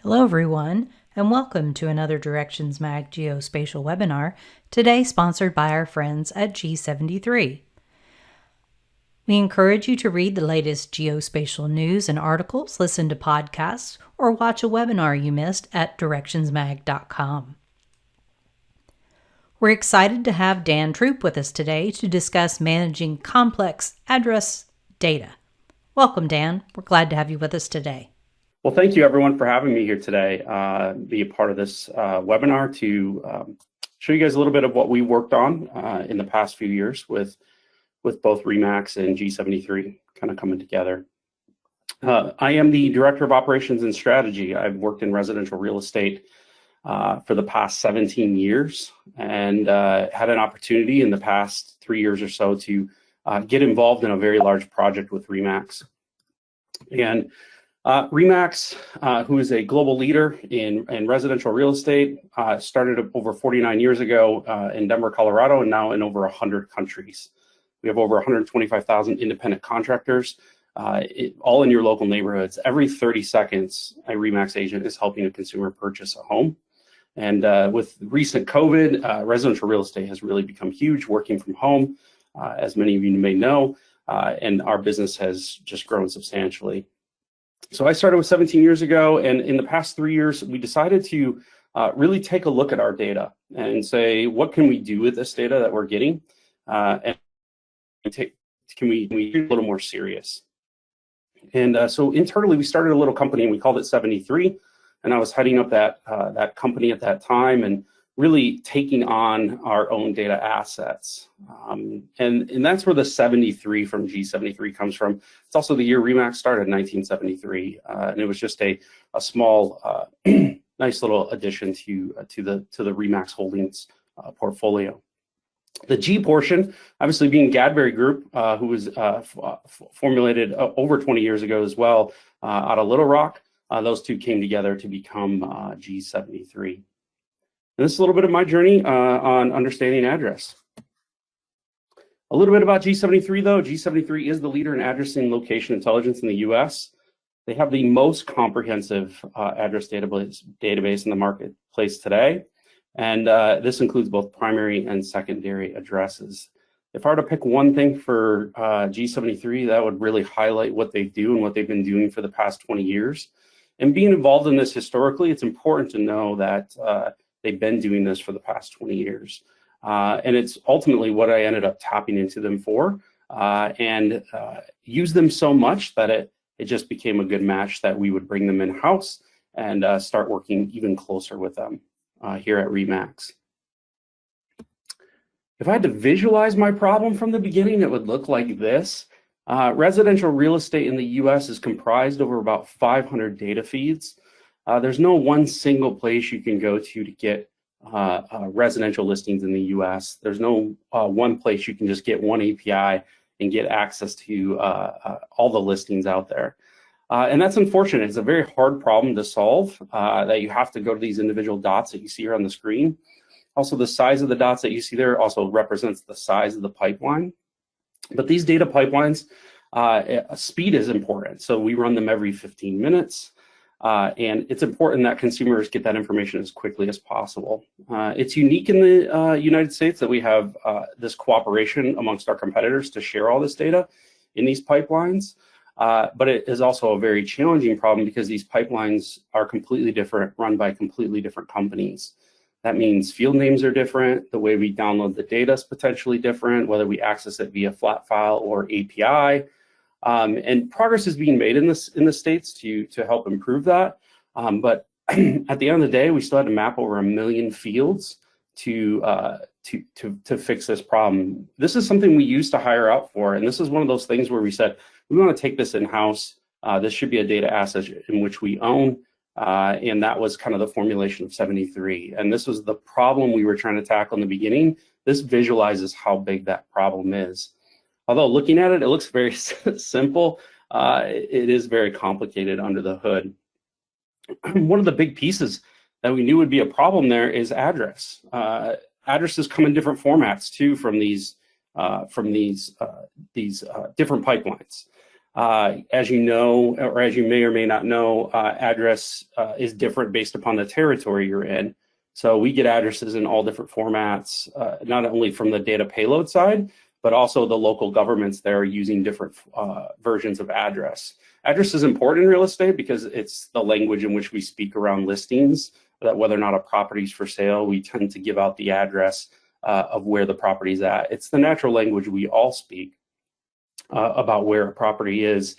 Hello everyone, and welcome to another Directions Mag Geospatial webinar, today sponsored by our friends at G73. We encourage you to read the latest geospatial news and articles, listen to podcasts, or watch a webinar you missed at directionsmag.com. We're excited to have Dan Troop with us today to discuss managing complex address data. Welcome, Dan. We're glad to have you with us today. Well, thank you everyone for having me here today, be a part of this webinar to show you guys a little bit of what we worked on in the past few years with both RE/MAX and G73 kind of coming together. I am the Director of Operations and Strategy. I've worked in residential real estate for the past 17 years and had an opportunity in the past 3 years or so to get involved in a very large project with RE/MAX. And RE/MAX, who is a global leader in residential real estate, started over 49 years ago in Denver, Colorado, and now in over 100 countries. We have over 125,000 independent contractors, all in your local neighborhoods. Every 30 seconds, a RE/MAX agent is helping a consumer purchase a home. And with recent COVID, residential real estate has really become huge, working from home, as many of you may know, and our business has just grown substantially. So I started with 17 years ago, and in the past 3 years, we decided to really take a look at our data and say, what can we do with this data that we're getting? And can we be a little more serious? And so internally, we started a little company and we called it 73. And I was heading up that company at that time and really taking on our own data assets. And that's where the 73 from G73 comes from. It's also the year RE/MAX started in 1973. And it was just a small, nice little addition to the RE/MAX Holdings portfolio. The G portion, obviously being Gadberry Group, who was formulated over 20 years ago as well, out of Little Rock. Those two came together to become G73. And this is a little bit of my journey on understanding address. A little bit about G73 though. G73 is the leader in addressing location intelligence in the US. They have the most comprehensive address database in the marketplace today. And this includes both primary and secondary addresses. If I were to pick one thing for G73, that would really highlight what they do and what they've been doing for the past 20 years. And being involved in this historically, it's important to know that they've been doing this for the past 20 years. And it's ultimately what I ended up tapping into them for and used them so much that it just became a good match that we would bring them in-house and start working even closer with them here at RE/MAX. If I had to visualize my problem from the beginning, it would look like this. Residential real estate in the US is comprised over about 500 data feeds. There's no one single place you can go to get residential listings in the US. There's no one place you can just get one API and get access to all the listings out there. And that's unfortunate. It's a very hard problem to solve, that you have to go to these individual dots that you see here on the screen. Also, the size of the dots that you see there also represents the size of the pipeline. But these data pipelines, speed is important. So we run them every 15 minutes. And it's important that consumers get that information as quickly as possible. It's unique in the United States that we have this cooperation amongst our competitors to share all this data in these pipelines. But it is also a very challenging problem because these pipelines are completely different, run by completely different companies. That means field names are different. The way we download the data is potentially different, whether we access it via flat file or API. And progress is being made in the States to help improve that. But at the end of the day, we still had to map over 1 million fields to fix this problem. This is something we used to hire out for. And this is one of those things where we said, we want to take this in-house. This should be a data asset in which we own. And that was kind of the formulation of 73. And this was the problem we were trying to tackle in the beginning. This visualizes how big that problem is. Although looking at it, it looks very simple. It is very complicated under the hood. One of the big pieces that we knew would be a problem there is address. Addresses come in different formats too from these different pipelines. As you know, or as you may or may not know, address is different based upon the territory you're in. So we get addresses in all different formats, not only from the data payload side, but also the local governments there are using different versions of address. Address is important in real estate because it's the language in which we speak around listings, that whether or not a property is for sale, we tend to give out the address of where the property is at. It's the natural language we all speak about where a property is.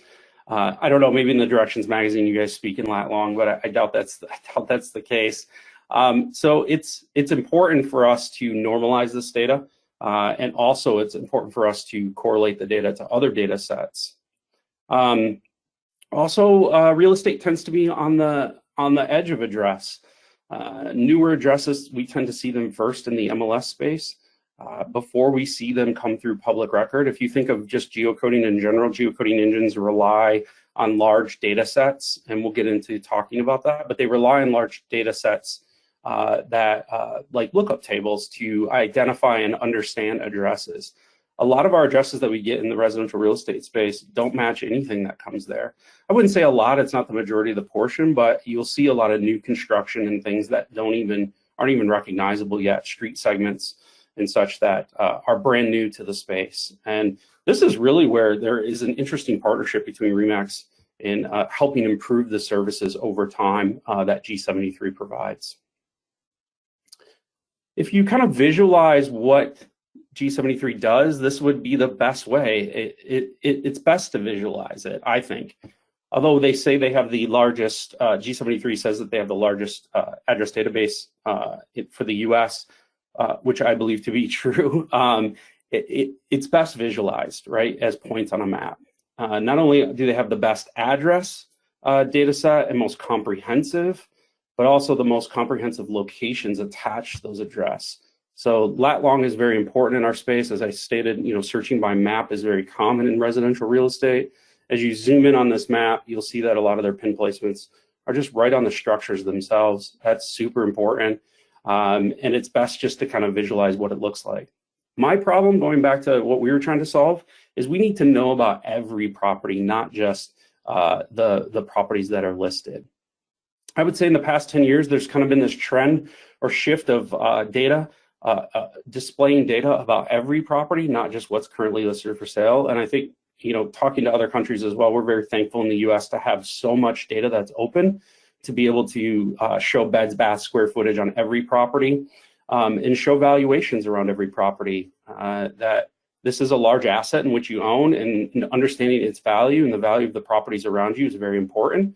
I don't know, maybe in the Directions magazine you guys speak in lat long, but I doubt that's the case. So it's important for us to normalize this data, and also it's important for us to correlate the data to other data sets. Also, real estate tends to be on the edge of address. Newer addresses, we tend to see them first in the MLS space before we see them come through public record. If you think of just geocoding in general, geocoding engines rely on large data sets, and we'll get into talking about that, but they rely on large data sets like lookup tables to identify and understand addresses. A lot of our addresses that we get in the residential real estate space don't match anything that comes there. I wouldn't say a lot, it's not the majority of the portion, but you'll see a lot of new construction and things that aren't even recognizable yet, street segments and such that are brand new to the space. And this is really where there is an interesting partnership between RE/MAX in helping improve the services over time that G73 provides. If you kind of visualize what G73 does, this would be the best way. It's best to visualize it, I think. Although they say they have the largest, G73 says that they have the largest address database for the US, which I believe to be true. It's best visualized, right, as points on a map. Not only do they have the best address data set and most comprehensive, but also the most comprehensive locations attached to those address. So lat long is very important in our space. As I stated, searching by map is very common in residential real estate. As you zoom in on this map, you'll see that a lot of their pin placements are just right on the structures themselves. That's super important. And it's best just to kind of visualize what it looks like. My problem, going back to what we were trying to solve, is we need to know about every property, not just the properties that are listed. I would say in the past 10 years, there's kind of been this trend or shift of displaying data about every property, not just what's currently listed for sale. And I think, talking to other countries as well, we're very thankful in the US to have so much data that's open to be able to show beds, baths, square footage on every property, and show valuations around every property. That this is a large asset in which you own, and understanding its value and the value of the properties around you is very important.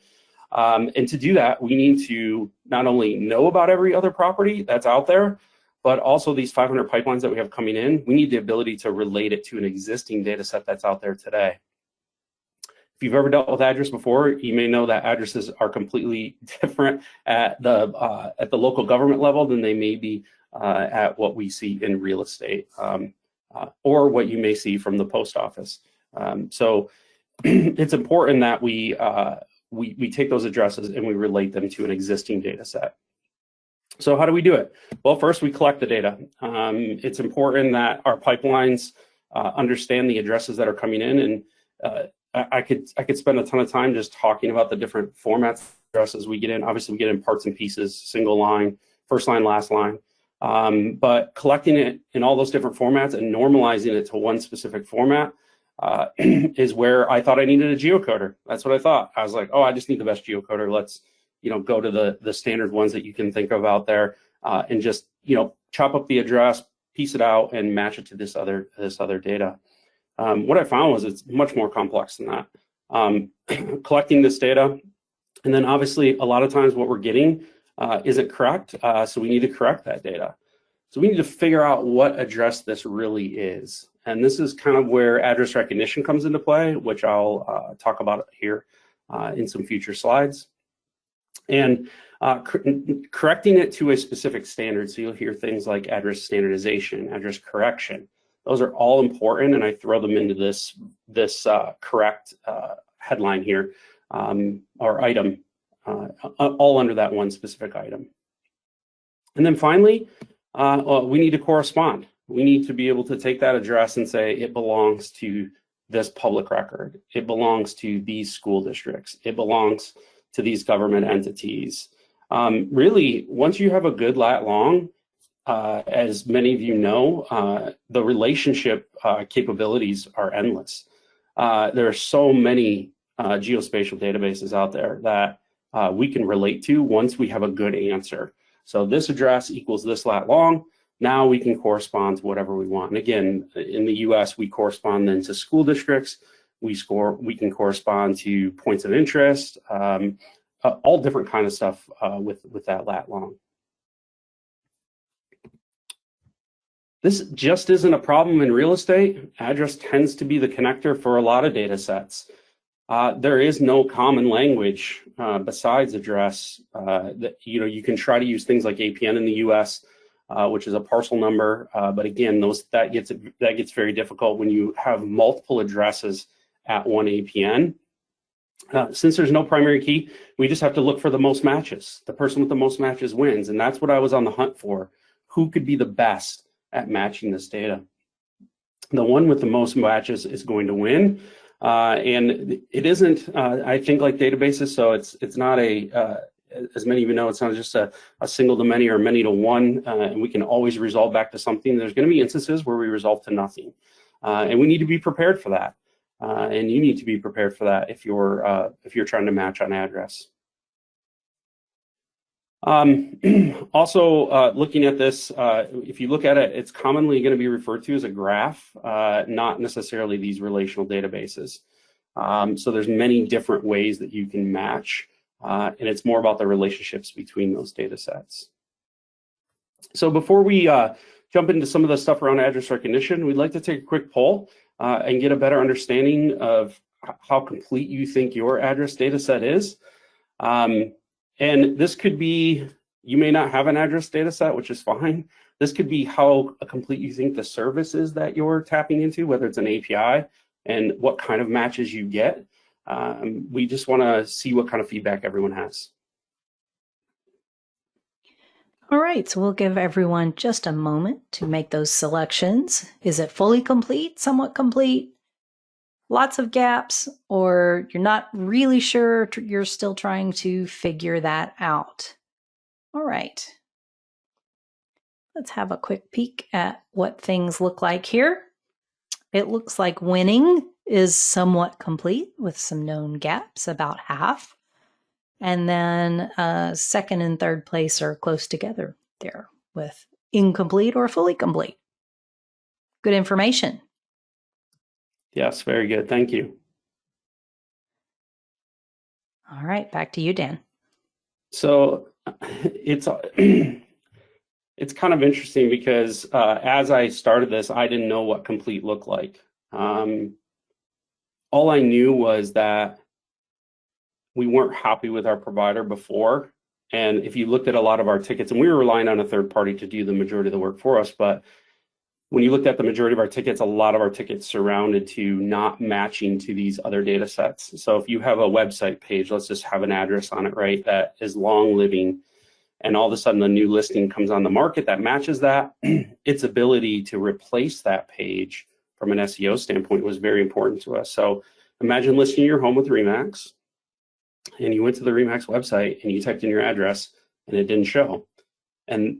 And to do that, we need to not only know about every other property that's out there, but also these 500 pipelines that we have coming in, we need the ability to relate it to an existing data set that's out there today. If you've ever dealt with address before, you may know that addresses are completely different at the local government level than they may be at what we see in real estate, or what you may see from the post office. So it's important that we take those addresses and we relate them to an existing data set. So how do we do it? Well, first we collect the data. It's important that our pipelines understand the addresses that are coming in, and I could spend a ton of time just talking about the different formats addresses we get in. Obviously, we get in parts and pieces, single line, first line, last line. But collecting it in all those different formats and normalizing it to one specific format is where I thought I needed a geocoder. That's what I thought. I was like, oh, I just need the best geocoder. Let's go to the standard ones that you can think of out there, and just chop up the address, piece it out, and match it to this other data. What I found was it's much more complex than that. Collecting this data, and then obviously a lot of times what we're getting isn't correct, so we need to correct that data. So we need to figure out what address this really is. And this is kind of where address recognition comes into play, which I'll talk about here in some future slides. And correcting it to a specific standard. So you'll hear things like address standardization, address correction. Those are all important, and I throw them into this correct headline here, or item, all under that one specific item. And then finally, we need to correspond. We need to be able to take that address and say it belongs to this public record. It belongs to these school districts. It belongs to these government entities. Really, once you have a good lat long, as many of you know, the relationship capabilities are endless. There are so many geospatial databases out there that we can relate to once we have a good answer. So this address equals this lat long. Now we can correspond to whatever we want. And again, in the US, we correspond then to school districts. We can correspond to points of interest, all different kind of stuff with that lat long. This just isn't a problem in real estate. Address tends to be the connector for a lot of data sets. There is no common language besides address. That you can try to use things like APN in the US, which is a parcel number, but again, that gets very difficult when you have multiple addresses at one APN. Since there's no primary key, we just have to look for the most matches. The person with the most matches wins, and that's what I was on the hunt for. Who could be the best at matching this data? The one with the most matches is going to win, and it isn't, I think, like databases. So it's not as many of you know, it's not just a single to many or many to one, and we can always resolve back to something. There's going to be instances where we resolve to nothing, and we need to be prepared for that. And you need to be prepared for that if you're trying to match on address. Also, looking at this, if you look at it, it's commonly going to be referred to as a graph, not necessarily these relational databases. So there's many different ways that you can match, and it's more about the relationships between those data sets. So before we jump into some of the stuff around address recognition, we'd like to take a quick poll and get a better understanding of how complete you think your address data set is. And this could be, you may not have an address data set, which is fine. This could be how complete you think the service is that you're tapping into, whether it's an API, and what kind of matches you get. We just want to see what kind of feedback everyone has. All right, so we'll give everyone just a moment to make those selections. Is it fully complete, somewhat complete, lots of gaps, or you're not really sure, you're still trying to figure that out? All right. Let's have a quick peek at what things look like here. It looks like winning is somewhat complete with some known gaps, about half. And then second and third place are close together there with incomplete or fully complete. Good information. Yes, very good. Thank you. All right, back to you, Dan. So it's kind of interesting because as I started this, I didn't know what complete looked like. All I knew was that we weren't happy with our provider before. And if you looked at a lot of our tickets, and we were relying on a third party to do the majority of the work for us, but when you looked at the majority of our tickets, a lot of our tickets surrounded to not matching to these other data sets. So if you have a website page, let's just have an address on it, right, that is long living, and all of a sudden a new listing comes on the market that matches that, its ability to replace that page from an SEO standpoint was very important to us. So imagine listing your home with Remax, and you went to the Remax website and you typed in your address and it didn't show. And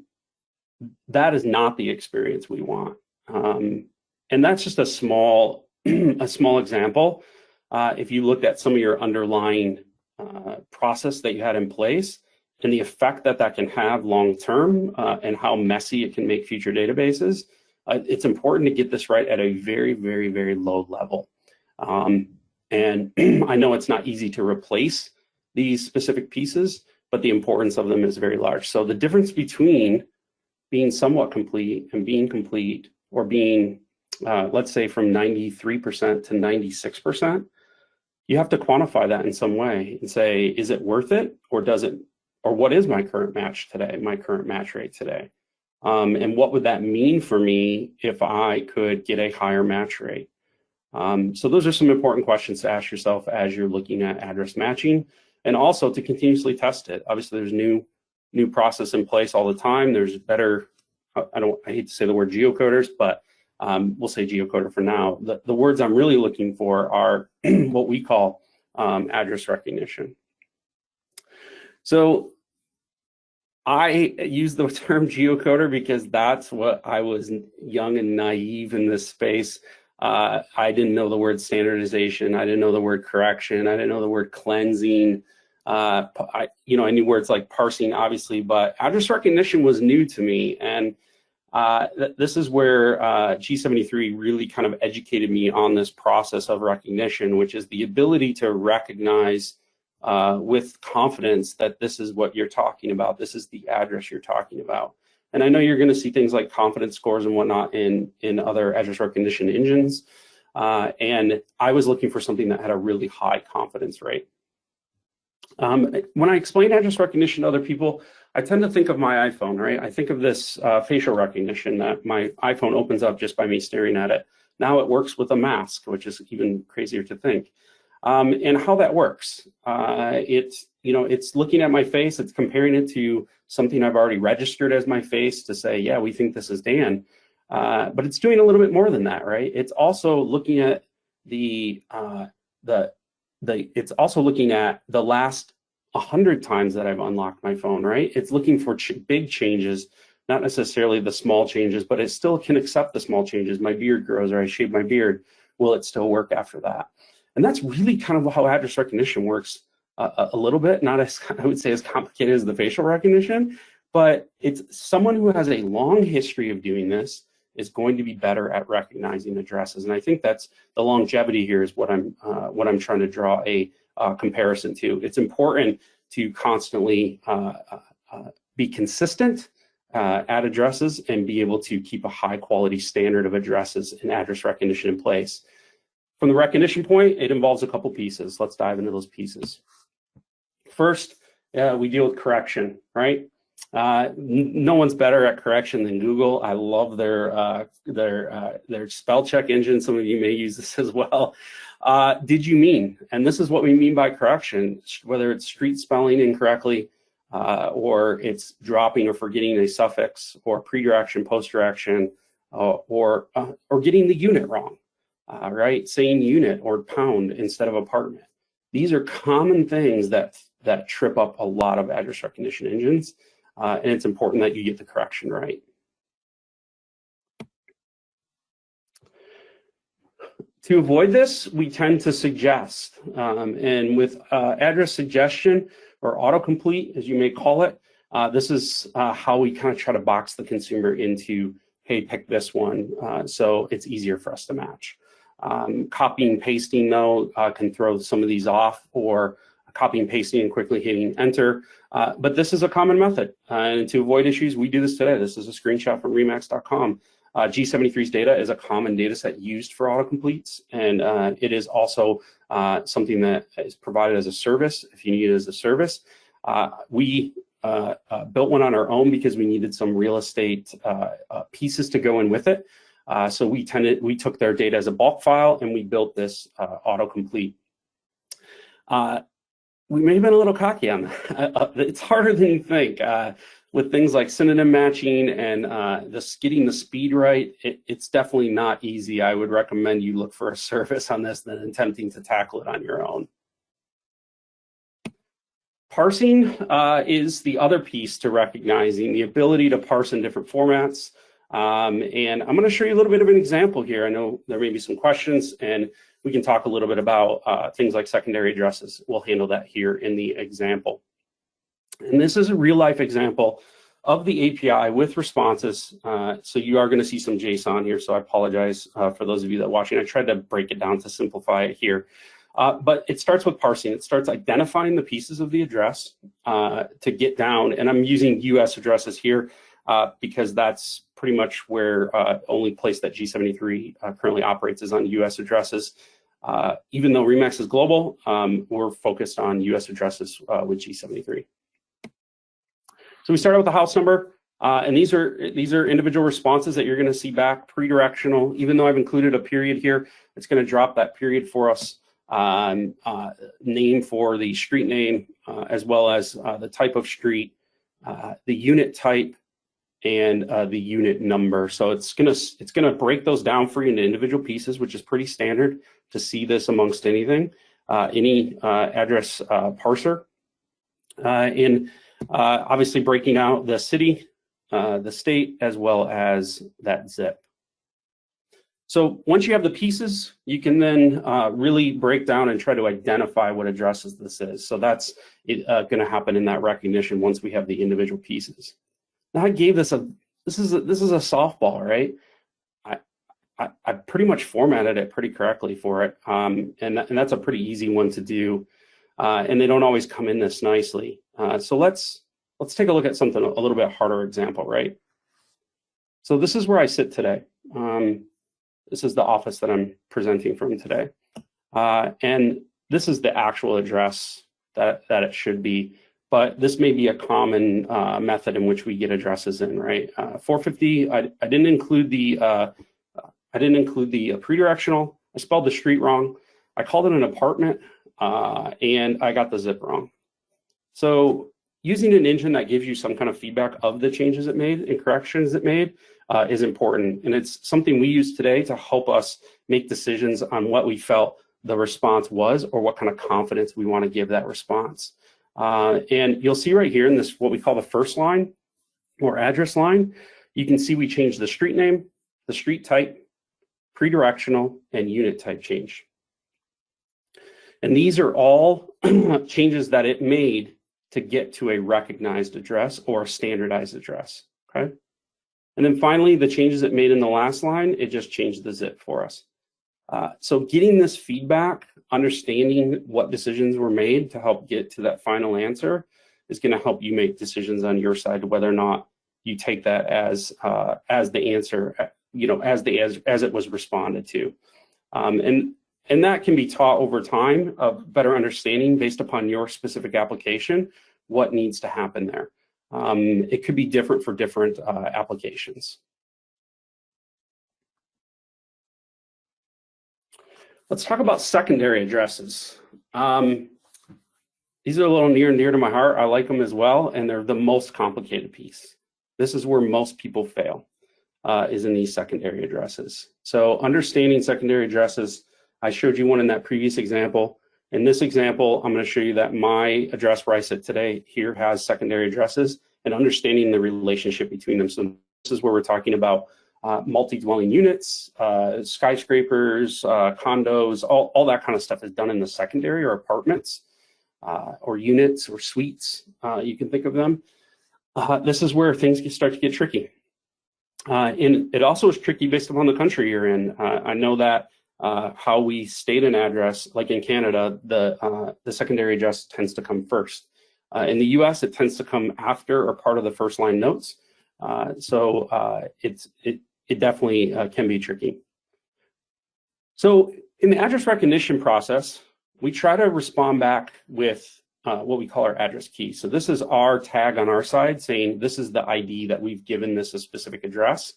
that is not the experience we want. And that's just a small example. If you looked at some of your underlying process that you had in place and the effect that can have long-term and how messy it can make future databases, it's important to get this right at a very, very, very low level. And I know it's not easy to replace these specific pieces, but the importance of them is very large. So the difference between being somewhat complete and being complete, or being, let's say, from 93% to 96%, you have to quantify that in some way and say, is it worth it, or does it, or what is my current match today, my current match rate today? And what would that mean for me if I could get a higher match rate? So those are some important questions to ask yourself as you're looking at address matching, and also to continuously test it. Obviously, there's new process in place all the time. There's better, I hate to say the word geocoders, but we'll say geocoder for now. The words I'm really looking for are what we call address recognition. So I use the term geocoder because that's what I was young and naive in this space. I didn't know the word standardization. I didn't know the word correction. I didn't know the word cleansing. I knew words like parsing, obviously, but address recognition was new to me. And this is where G73 really kind of educated me on this process of recognition, which is the ability to recognize with confidence that this is what you're talking about. This is the address you're talking about. And I know you're going to see things like confidence scores and whatnot in other address recognition engines. And I was looking for something that had a really high confidence rate. When I explain address recognition to other people, I tend to think of my iPhone, right? I think of this facial recognition that my iPhone opens up just by me staring at it. Now it works with a mask, which is even crazier to think. And how that works, it's looking at my face, it's comparing it to something I've already registered as my face to say, yeah, we think this is Dan. But it's doing a little bit more than that, right? It's also looking at it's also looking at the last 100 times that I've unlocked my phone, right? It's looking for big changes, not necessarily the small changes, but it still can accept the small changes. My beard grows or I shave my beard. Will it still work after that? And that's really kind of how address recognition works a little bit, not as, I would say, as complicated as the facial recognition, but it's someone who has a long history of doing this is going to be better at recognizing addresses. And I think that's the longevity here is what I'm trying to draw a comparison to. It's important to constantly be consistent at addresses and be able to keep a high quality standard of addresses and address recognition in place. From the recognition point, it involves a couple pieces. Let's dive into those pieces. First, we deal with correction, right? No one's better at correction than Google. I love their spell check engine. Some of you may use this as well. Did you mean? And this is what we mean by correction, whether it's street spelling incorrectly, or it's dropping or forgetting a suffix, or pre-direction, post-direction, or getting the unit wrong. Right, saying unit or pound instead of apartment. These are common things that trip up a lot of address recognition engines, and it's important that you get the correction right. To avoid this, we tend to suggest, and with address suggestion or autocomplete, as you may call it, this is how we kind of try to box the consumer into, hey, pick this one, so it's easier for us to match. Copying and pasting, though, can throw some of these off, or copying and pasting and quickly hitting enter. But this is a common method. And to avoid issues, we do this today. This is a screenshot from Remax.com. G73's data is a common data set used for autocompletes, and it is also something that is provided as a service if you need it as a service. We built one on our own because we needed some real estate pieces to go in with it. So we took their data as a bulk file and we built this autocomplete. We may have been a little cocky on that. It's harder than you think. With things like synonym matching and getting the speed right, it's definitely not easy. I would recommend you look for a service on this than attempting to tackle it on your own. Parsing is the other piece to recognizing the ability to parse in different formats. And I'm going to show you a little bit of an example here. I know there may be some questions, and we can talk a little bit about things like secondary addresses. We'll handle that here in the example. And this is a real-life example of the API with responses. So you are going to see some JSON here, so I apologize for those of you that are watching. I tried to break it down to simplify it here. But it starts with parsing. It starts identifying the pieces of the address to get down, and I'm using US addresses here because that's pretty much where only place that G73 currently operates is on US addresses. Even though Remax is global, we're focused on US addresses with G73. So we start out with the house number, and these are individual responses that you're going to see back, pre-directional. Even though I've included a period here, it's going to drop that period for us. Name for the street name, as well as the type of street, the unit type, and the unit number. So it's gonna break those down for you into individual pieces, which is pretty standard to see this amongst anything, any address parser. And obviously breaking out the city, the state, as well as that zip. So once you have the pieces, you can then really break down and try to identify what addresses this is. So that's going to happen in that recognition once we have the individual pieces. Now I gave this this is a softball, right? I pretty much formatted it pretty correctly for it, and that's a pretty easy one to do. And they don't always come in this nicely. So let's take a look at something a little bit harder example, right? So this is where I sit today. This is the office that I'm presenting from today. And this is the actual address that it should be, but this may be a common method in which we get addresses in, right? 450, I didn't include the pre-directional. I spelled the street wrong. I called it an apartment, and I got the zip wrong. So using an engine that gives you some kind of feedback of the changes it made and corrections it made is important. And it's something we use today to help us make decisions on what we felt the response was or what kind of confidence we want to give that response. And you'll see right here in this, what we call the first line or address line, you can see we changed the street name, the street type, pre-directional, and unit type change. And these are all changes that it made to get to a recognized address or a standardized address, okay? And then finally, the changes it made in the last line, it just changed the zip for us. So getting this feedback, understanding what decisions were made to help get to that final answer is going to help you make decisions on your side, whether or not you take that as the answer, you know, as it was responded to. And that can be taught over time of better understanding based upon your specific application, what needs to happen there. It could be different for different applications. Let's talk about secondary addresses. These are a little near and dear to my heart. I like them as well, and they're the most complicated piece. This is where most people fail, is in these secondary addresses. So understanding secondary addresses, I showed you one in that previous example. In this example, I'm going to show you that my address where I sit today here has secondary addresses and understanding the relationship between them. So this is where we're talking about multi-dwelling units, skyscrapers, condos, all that kind of stuff is done in the secondary or apartments or units or suites, you can think of them. This is where things start to get tricky. And it also is tricky based upon the country you're in. I know that how we state an address, like in Canada, the secondary address tends to come first. In the US, it tends to come after or part of the first line notes. So it definitely can be tricky. So in the address recognition process, we try to respond back with what we call our address key. So this is our tag on our side saying this is the ID that we've given this a specific address.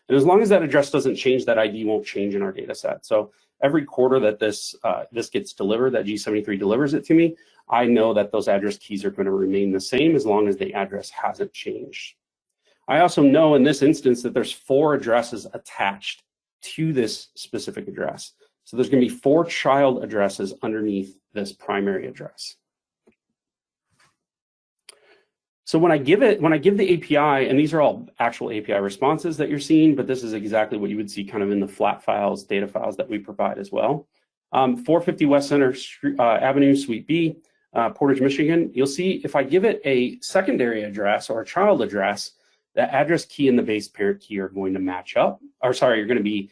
And as long as that address doesn't change, that ID won't change in our data set. So every quarter that this gets delivered, that G73 delivers it to me, I know that those address keys are going to remain the same as long as the address hasn't changed. I also know in this instance that there's 4 addresses attached to this specific address. So there's going to be 4 child addresses underneath this primary address. So when I give the API, and these are all actual API responses that you're seeing, but this is exactly what you would see kind of in the flat files, data files that we provide as well. 450 West Center Avenue, Suite B, Portage, Michigan. You'll see if I give it a secondary address or a child address, the address key and the base parent key are going to match up. Or sorry, you're going to be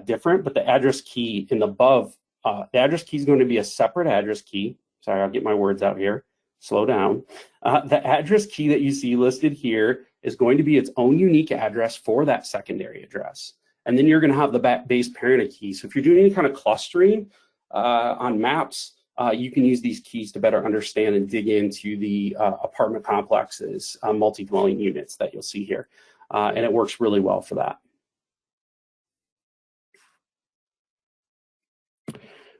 different, but the address key in the above, the address key is going to be a separate address key. Sorry, I'll get my words out here. Slow down. The address key that you see listed here is going to be its own unique address for that secondary address. And then you're going to have the base parent key. So if you're doing any kind of clustering on maps, you can use these keys to better understand and dig into the apartment complexes, multi-dwelling units that you'll see here. And it works really well for that.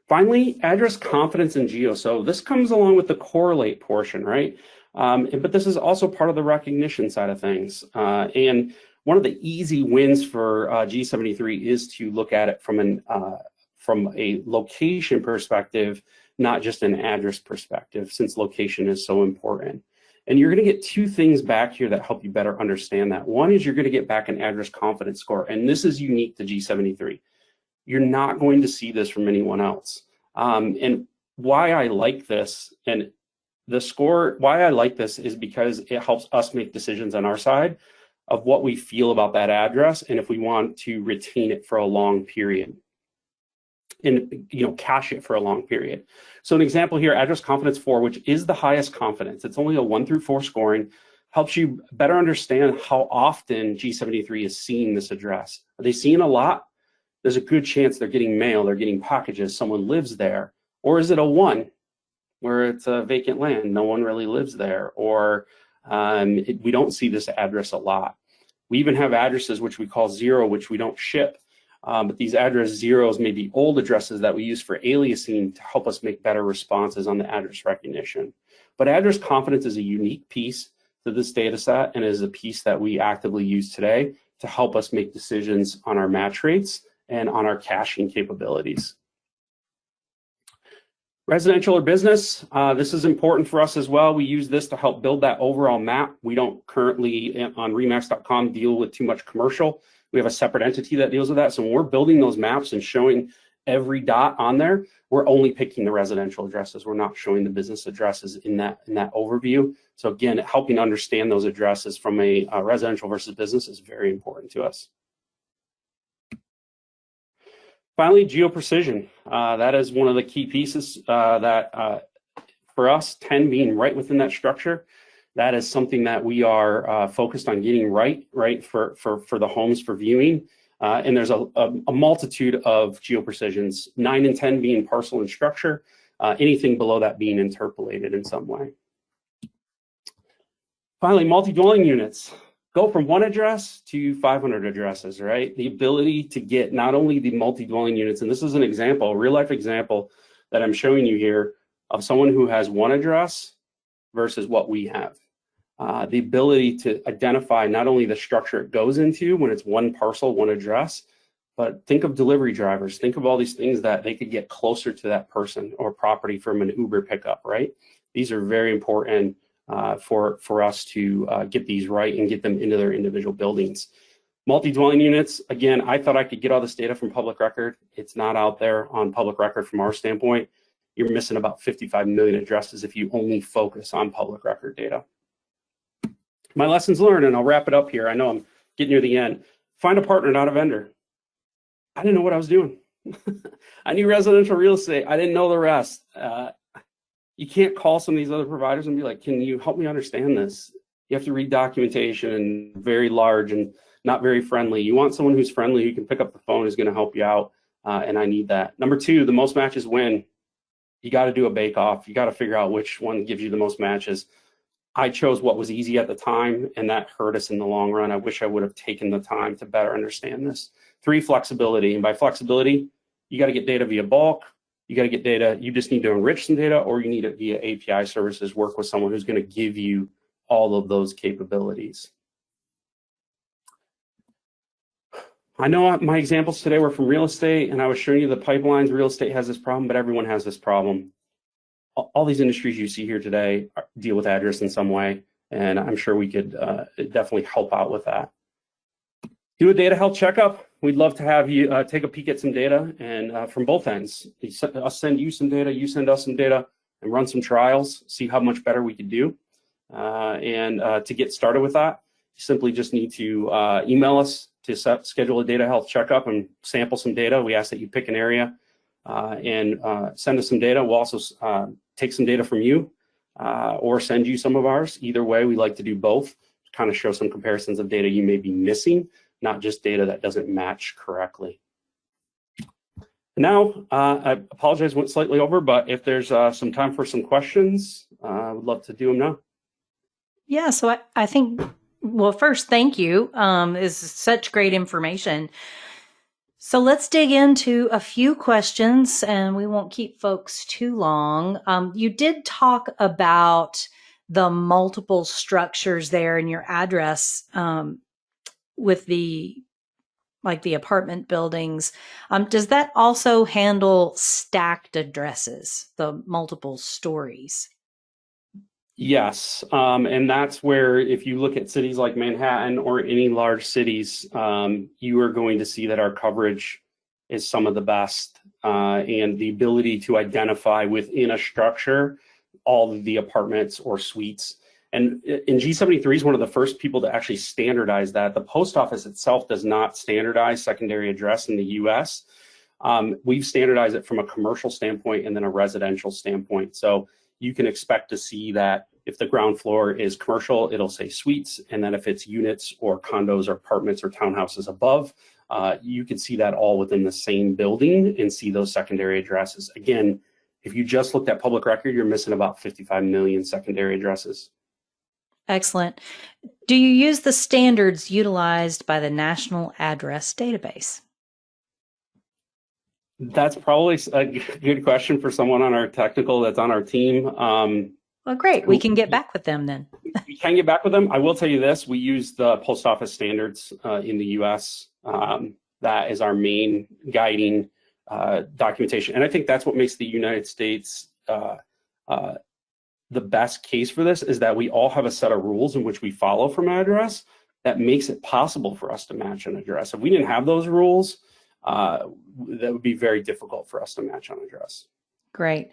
Finally, address confidence in geo. So this comes along with the correlate portion, right? But this is also part of the recognition side of things. And one of the easy wins for G73 is to look at it from a location perspective, not just an address perspective, since location is so important. And you're going to get two things back here that help you better understand that. One is you're going to get back an address confidence score, and this is unique to G73. You're not going to see this from anyone else. And why I like this, and the score, why I like this is because it helps us make decisions on our side of what we feel about that address and if we want to retain it for a long period and cache it for a long period. So an example here, address confidence 4, which is the highest confidence. It's only a 1 through 4 scoring, helps you better understand how often G73 is seeing this address. Are they seeing a lot? There's a good chance they're getting mail, they're getting packages, someone lives there. Or is it a 1, where it's a vacant land, no one really lives there, or we don't see this address a lot. We even have addresses which we call 0, which we don't ship. But these address zeros may be old addresses that we use for aliasing to help us make better responses on the address recognition. But address confidence is a unique piece to this data set and is a piece that we actively use today to help us make decisions on our match rates and on our caching capabilities. Residential or business, this is important for us as well. We use this to help build that overall map. We don't currently on remax.com deal with too much commercial. We have a separate entity that deals with that. So when we're building those maps and showing every dot on there, we're only picking the residential addresses. We're not showing the business addresses in that overview. So again, helping understand those addresses from a residential versus business is very important to us. Finally, geoprecision. That is one of the key pieces that for us, 10 being right within that structure, that is something that we are focused on getting right for the homes for viewing. And there's a multitude of geoprecisions, 9 and 10 being parcel and structure, anything below that being interpolated in some way. Finally, multi-dwelling units. Go from 1 address to 500 addresses, right? The ability to get not only the multi-dwelling units, and this is an example, a real life example that I'm showing you here of someone who has 1 address versus what we have. The ability to identify not only the structure it goes into when it's 1 parcel, 1 address, but think of delivery drivers. Think of all these things that they could get closer to that person or property from an Uber pickup, right? These are very important for us to get these right and get them into their individual buildings. Multi-dwelling units, again, I thought I could get all this data from public record. It's not out there on public record from our standpoint. You're missing about 55 million addresses if you only focus on public record data. My lessons learned, and I'll wrap it up here. I know I'm getting near the end. Find a partner, not a vendor. I didn't know what I was doing. I knew residential real estate. I didn't know the rest. You can't call some of these other providers and be like, can you help me understand this? You have to read documentation and very large and not very friendly. You want someone who's friendly, who can pick up the phone, who's going to help you out, and I need that. Number 2, the most matches win. You got to do a bake-off. You got to figure out which one gives you the most matches. I chose what was easy at the time, and that hurt us in the long run. I wish I would have taken the time to better understand this. 3, flexibility. And by flexibility, you got to get data via bulk. You got to get data. You just need to enrich some data, or you need it via API services, work with someone who's going to give you all of those capabilities. I know my examples today were from real estate, and I was showing you the pipelines. Real estate has this problem, but everyone has this problem. All these industries you see here today deal with address in some way, and I'm sure we could definitely help out with that. Do a data health checkup. We'd love to have you take a peek at some data, and from both ends. Us send you some data, you send us some data, and run some trials, see how much better we could do. And to get started with that, you simply just need to email us to schedule a data health checkup and sample some data. We ask that you pick an area and send us some data. We'll also take some data from you or send you some of ours. Either way, we like to do both to kind of show some comparisons of data you may be missing, not just data that doesn't match correctly. Now, I apologize, went slightly over, but if there's some time for some questions, I would love to do them now. Yeah, so I think, well, first, thank you. This is such great information. So let's dig into a few questions, and we won't keep folks too long. You did talk about the multiple structures there in your address, with the apartment buildings. Does that also handle stacked addresses, the multiple stories? Yes, and that's where if you look at cities like Manhattan or any large cities, you are going to see that our coverage is some of the best, and the ability to identify within a structure all of the apartments or suites. And G73 is one of the first people to actually standardize that. The post office itself does not standardize secondary address in the US. We've standardized it from a commercial standpoint and then a residential standpoint. So you can expect to see that if the ground floor is commercial, it'll say suites. And then if it's units or condos or apartments or townhouses above, you can see that all within the same building and see those secondary addresses. Again, if you just looked at public record, you're missing about 55 million secondary addresses. Excellent. Do you use the standards utilized by the National Address Database? That's probably a good question for someone on our technical that's on our team. Well, great. We can get back with them then. We can get back with them. I will tell you this, we use the post office standards in the US. That is our main guiding documentation. And I think that's what makes the United States the best case for this, is that we all have a set of rules in which we follow from an address that makes it possible for us to match an address. If we didn't have those rules, that would be very difficult for us to match on address. Great.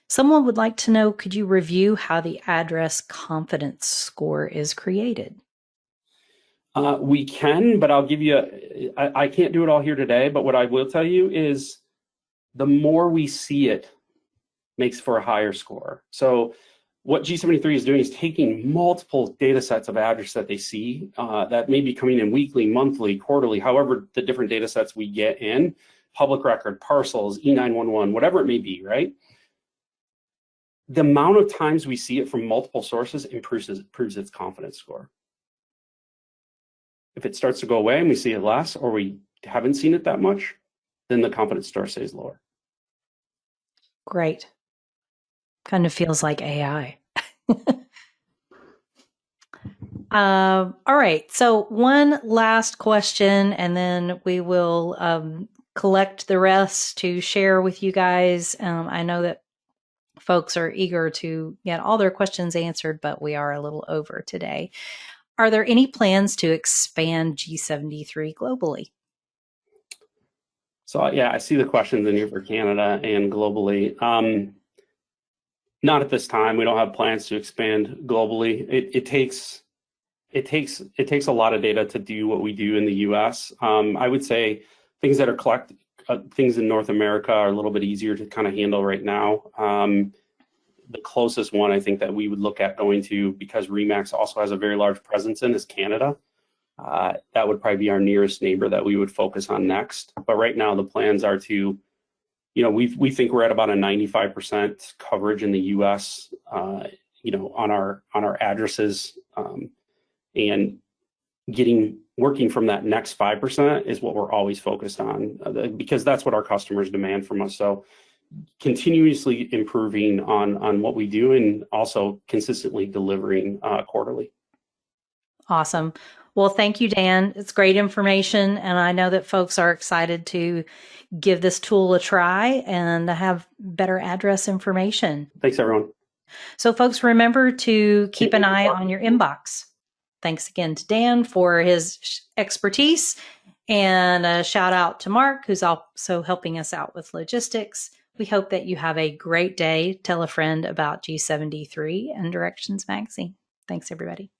Someone would like to know, could you review how the address confidence score is created? We can, but I'll give you, I can't do it all here today, but what I will tell you is the more we see it makes for a higher score. So what G73 is doing is taking multiple data sets of address that they see that may be coming in weekly, monthly, quarterly, however the different data sets we get in, public record, parcels, E911, whatever it may be, right? The amount of times we see it from multiple sources improves its confidence score. If it starts to go away and we see it less, or we haven't seen it that much, then the confidence score stays lower. Great. Kind of feels like AI. All right. So one last question, and then we will collect the rest to share with you guys. I know that folks are eager to get all their questions answered, but we are a little over today. Are there any plans to expand G73 globally? So yeah, I see the questions in here for Canada and globally. Not at this time. We don't have plans to expand globally. It takes a lot of data to do what we do in the U.S. I would say things that are things in North America are a little bit easier to kind of handle right now. The closest one I think that we would look at going to, because RE/MAX also has a very large presence in, is Canada. That would probably be our nearest neighbor that we would focus on next. But right now the plans are to, we think we're at about a 95% coverage in the U.S. On our addresses, and working from that next 5% is what we're always focused on, because that's what our customers demand from us. So continuously improving on what we do, and also consistently delivering quarterly. Awesome. Well, thank you, Dan. It's great information, and I know that folks are excited to give this tool a try and have better address information. Thanks, everyone. So folks, remember to keep an eye on your inbox. Thanks again to Dan for his expertise, and a shout out to Mark, who's also helping us out with logistics. We hope that you have a great day. Tell a friend about G73 and Directions Magazine. Thanks, everybody.